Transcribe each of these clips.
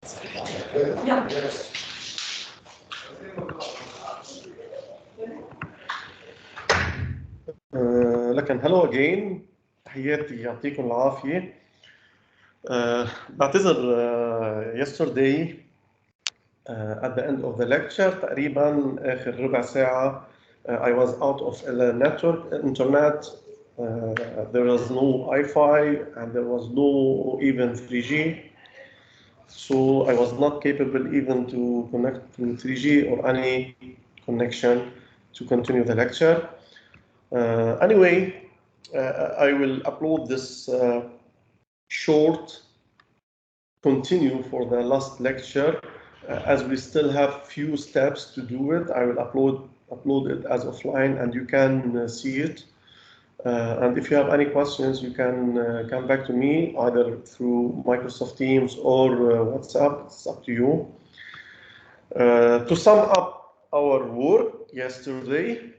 Yeah. لكن hello again. تحياتي يعطيكم العافية. بعتذر yesterday at the end of the lecture تقريبا آخر ربع ساعة I was out of the network internet. There was no Wi-Fi and there was no even 3G. So I was not capable even to connect to 3G or any connection to continue the lecture. Anyway, I will upload this short continue for the last lecture. As we still have few steps to do it, I will upload it as offline and you can see it. And if you have any questions, you can come back to me either through Microsoft Teams or WhatsApp. It's up to you. To sum up our work yesterday,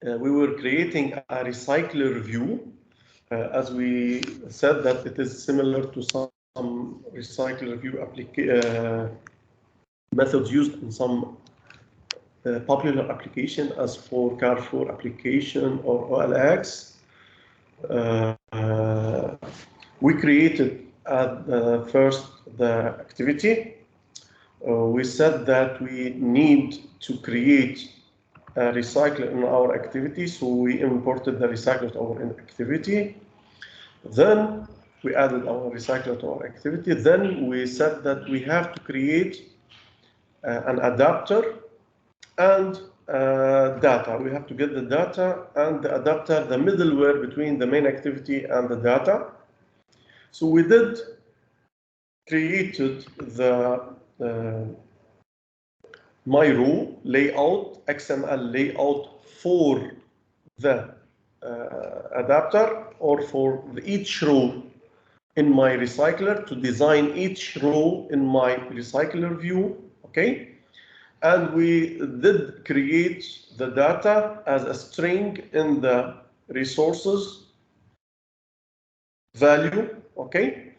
we were creating a recycler view. As we said that it is similar to some recycler view methods used in some popular application as for Carrefour application or OLX. We created at first the activity. We said that we need to create a recycler in our activity, so we imported the recycler to our activity. Then we added our recycler to our activity. Then we said that we have to create an adapter and data. We have to get the data and the adapter, the middleware between the main activity and the data. So we created the my row layout, XML layout for the adapter or for each row in my recycler to design each row in my recycler view, okay? And we did create the data as a string in the resources value, okay?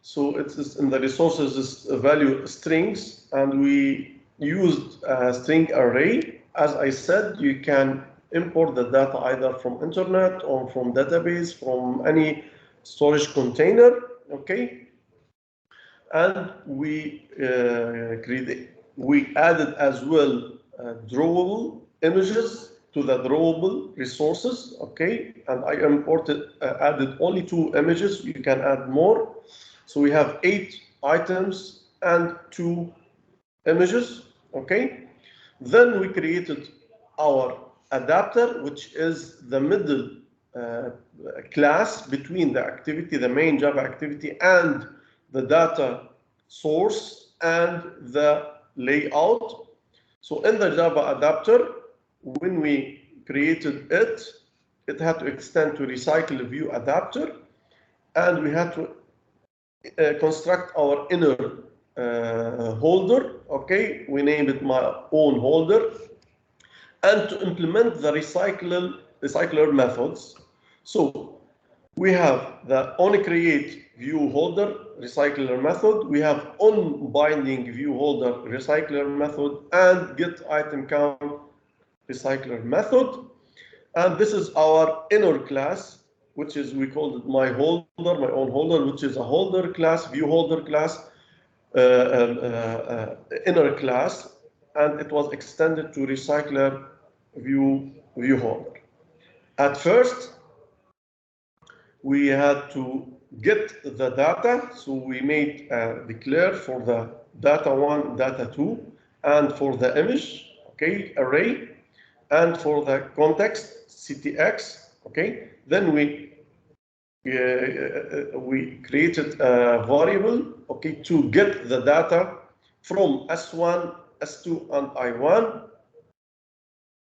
So it's in the resources value strings, and we used a string array. As I said, you can import the data either from internet or from database, from any storage container, okay? And we added as well drawable images to the drawable resources, okay? And I added only 2 images. You can add more. So we have 8 items and 2 images, okay? Then we created our adapter, which is the middle class between the activity, the main Java activity, and the data source and the layout. So in the Java adapter, when we created it, it had to extend to recycle view adapter, and we had to construct our inner holder, okay? We named it my own holder, and to implement the recycler methods. So we have the onCreate view holder recycler method, we have onBinding view holder recycler method, and getItemCount recycler method. And this is our inner class, which is, we called it my own holder, which is a holder class, view holder class, inner class, and it was extended to recycler view holder. At first, we had to get the data, so we made a declare for the data 1, data 2, and for the image, okay, array, and for the context, CTX, okay. Then we created a variable, okay, to get the data from S1, S2, and I1,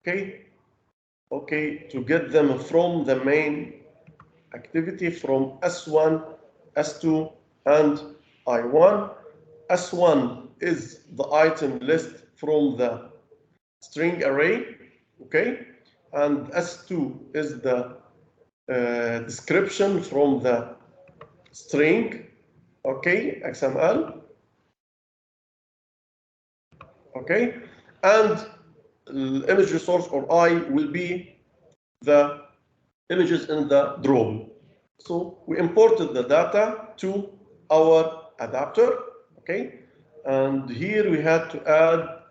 okay, to get them from the main activity from S1, S2, and I1. S1 is the item list from the string array, okay, and S2 is the description from the string, okay, XML, okay? And image resource or I will be the images in the drawable. So we imported the data to our adapter, okay? And here we had to add,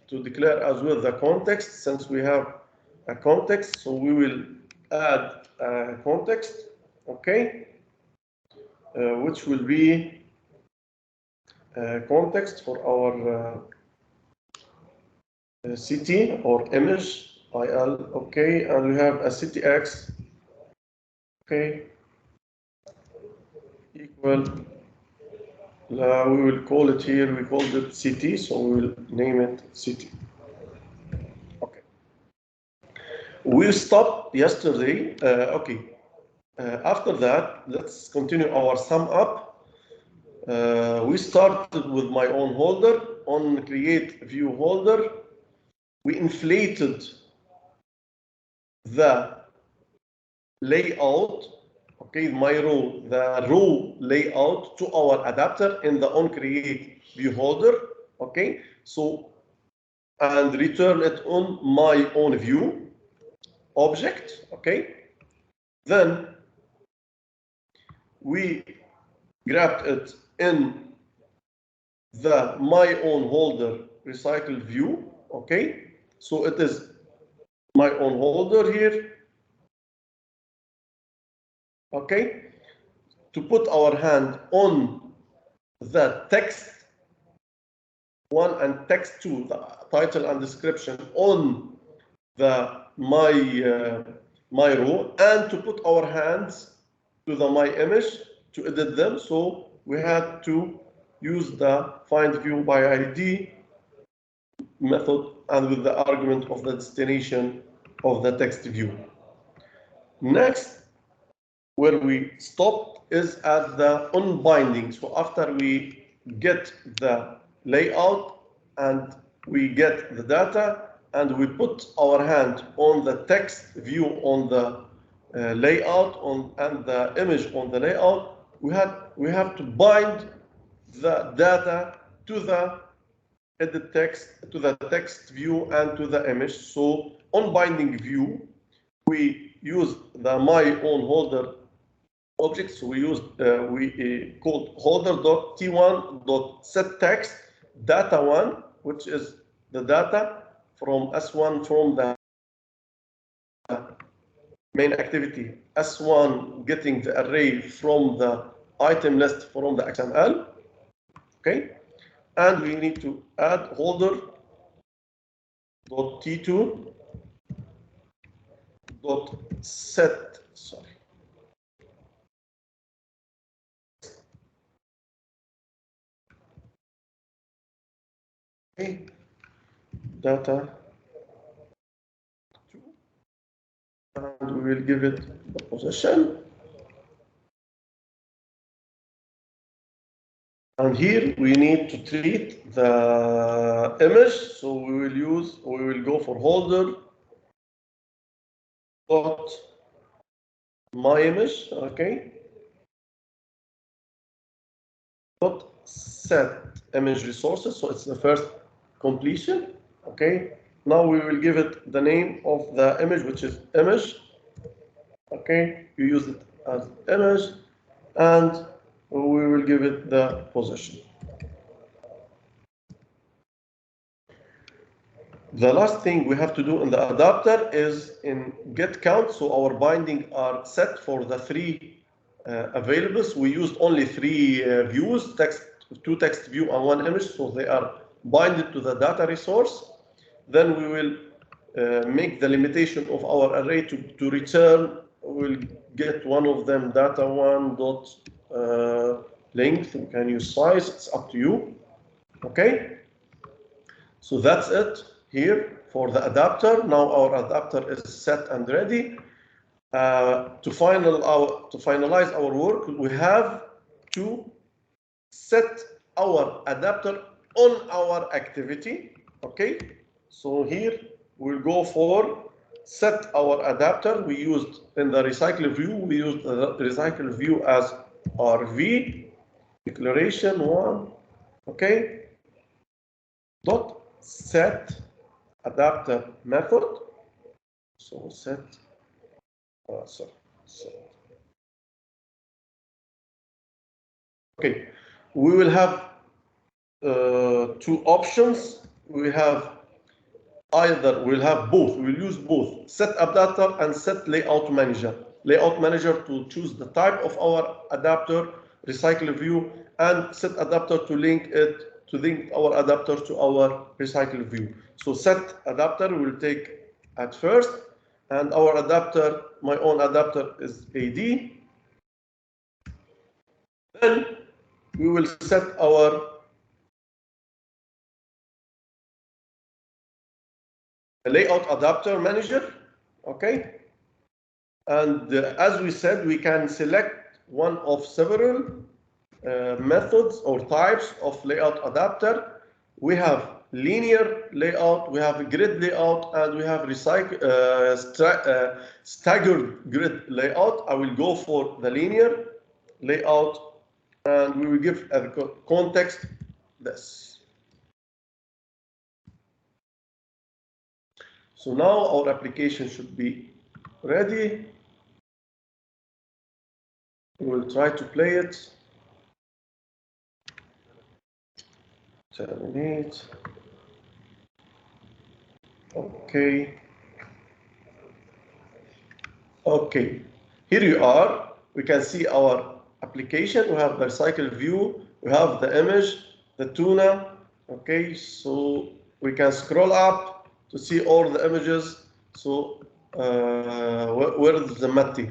to declare as well the context, since we have a context, so we will add a context, okay? Which will be context for our city or image, IL, okay? And we have a city X, okay? Equal, we will call it here, we called it city, so we will name it city. Okay. We stopped yesterday, okay. After that, let's continue our sum up. We started with my own holder. On create view holder, we inflated the layout, okay, my row, the row layout to our adapter in the on create view holder, okay, so, and return it on my own view object, okay. Then we grabbed it in the my own holder recycle view, okay. So it is my own holder here, okay. To put our hand on the text one and text two, the title and description on the my row, and to put our hands to the my image to edit them. So we had to use the find view by ID method and with the argument of the destination of the text view. Next, where we stopped is at the unbinding. So after we get the layout and we get the data and we put our hand on the text view on the layout and the image on the layout, we have to bind the data to the edit text, to the text view and to the image. So on binding view, we use the my own holder object. So we used called holder.t1.setText data1, which is the data from S1 from the main activity, S1 getting the array from the item list from the XML, okay? And we need to add holder.t2.set, sorry. Okay, data 2, and we will give it the position. And here we need to treat the image, so we will go for holder dot my image, okay, dot set image resources. So it's the first completion, okay. Now we will give it the name of the image, which is image, okay. You use it as image, and we will give it the position. The last thing we have to do in the adapter is in get count. So our binding are set for the three availables. We used only three views, two text view and one image. So they are binded to the data resource. Then we will make the limitation of our array to return. We'll get one of them data1 dot length. You can use size. It's up to you. Okay. So that's it here for the adapter. Now our adapter is set and ready. To finalize our work, we have to set our adapter on our activity. Okay, so here we'll go for set our adapter. We used in the recycle view, we used the recycle view as RV declaration 1. Okay, dot set adapter method. So set, okay, we will have two options. We have either, we'll have both, we'll use both set adapter and set layout manager. Layout manager to choose the type of our adapter, recycle view, and set adapter to link our adapter to our recycle view. So set adapter will take at first, and our adapter, my own adapter is AD. Then we will set our layout adapter manager, okay? And as we said, we can select one of several methods or types of layout adapter. We have linear layout, we have grid layout, and we have staggered grid layout. I will go for the linear layout, and we will give a context this. So now our application should be ready. We will try to play it. Terminate. Okay. Okay. Here you are. We can see our application. We have the recycle view. We have the image, the tuna. Okay. So we can scroll up to see all the images. So where is the matti?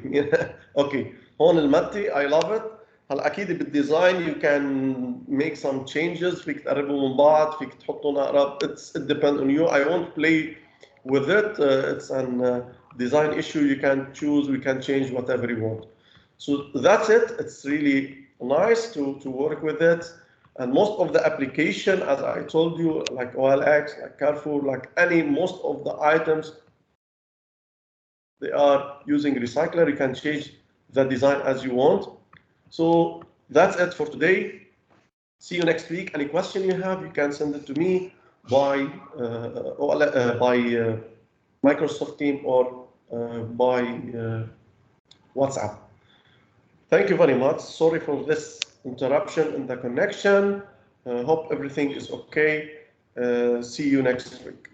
Okay. هون المتي. I love it. هلا اكيد بالديزاين you can make some changes. فيك تقربهم من بعض، فيك تحطهم اقرب. It depends on you. I won't play with it. It's an design issue. You can choose. We can change whatever you want. So that's it. It's really nice to work with it. And most of the application, as I told you, like OLX, like Carrefour, like most of the items, they are using recycler. You can change the design as you want. So that's it for today. See you next week. Any question you have, you can send it to me by Microsoft Team or by WhatsApp. Thank you very much. Sorry for this interruption in the connection. Hope everything is okay. See you next week.